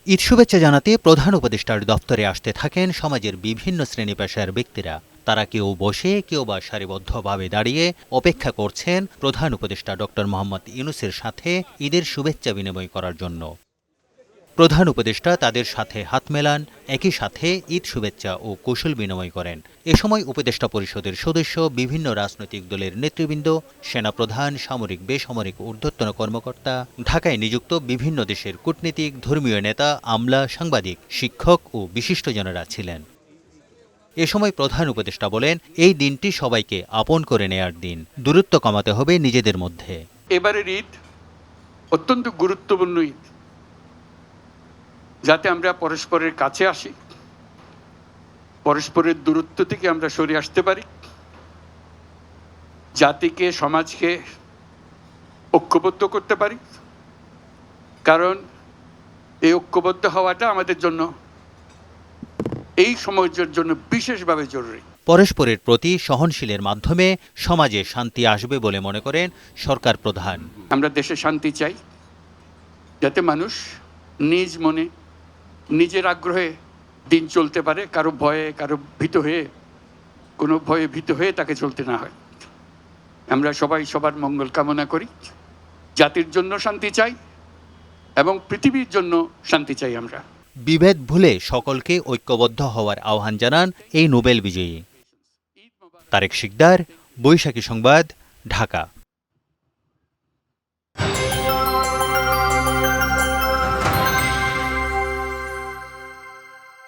ঈদ শুভেচ্ছা জানাতে প্রধান উপদেষ্টার দপ্তরে আসতে থাকেন সমাজের বিভিন্ন শ্রেণী পেশার ব্যক্তিরা। তারা কেউ বসে, কেউ বা সারিবদ্ধভাবে দাঁড়িয়ে অপেক্ষা করছেন প্রধান উপদেষ্টা ডক্টর মোহাম্মদ ইউনূসের সাথে ঈদের শুভেচ্ছা বিনিময় করার জন্য। প্রধান উপদেষ্টা তাদের সাথে হাত মেলান, একই সাথে ঈদ শুভেচ্ছা ও কুশল বিনিময় করেন। এ সময় উপদেষ্টা পরিষদের সদস্য, বিভিন্ন রাজনৈতিক দলের নেতৃবৃন্দ, সেনাপ্রধান, সামরিক বেসামরিক ঊর্ধ্বতন কর্মকর্তা, ঢাকায় নিযুক্ত বিভিন্ন দেশের কূটনীতিক, ধর্মীয় নেতা, আমলা, সাংবাদিক, শিক্ষক ও বিশিষ্টজনেরা ছিলেন। এ সময় প্রধান উপদেষ্টা বলেন, এই দিনটি সবাইকে আপন করে নেয়ার দিন। দূরত্ব কমাতে হবে নিজেদের মধ্যে। এবারের ঈদ অত্যন্ত গুরুত্বপূর্ণ ঈদ, যাতে আমরা পরস্পরের কাছে আসি, পরস্পরের দূরত্ব থেকে আমরা সরে আসতে পারি, জাতিকে, সমাজকে ঐক্যবদ্ধ করতে পারি। কারণ এই ঐক্যবদ্ধ হওয়াটা আমাদের জন্য, এই সমাজের জন্য বিশেষভাবে জরুরি। পরস্পরের প্রতি সহনশীলের মাধ্যমে সমাজে শান্তি আসবে বলে মনে করেন সরকার প্রধান। আমরা দেশে শান্তি চাই, যাতে মানুষ নিজ মনে, নিজের আগ্রহে দিন চলতে পারে, কারো ভয়ে, কারো কোনো ভয়ে ভীত হয়ে তাকে চলতে না হয়। আমরা সবাই সবার মঙ্গল কামনা করি, জাতির জন্য শান্তি চাই এবং পৃথিবীর জন্য শান্তি চাই। আমরা বিভেদ ভুলে সকলকে ঐক্যবদ্ধ হওয়ার আহ্বান জানান এই নোবেল বিজয়ী। তারেক শিকদার, বৈশাখী সংবাদ, ঢাকা।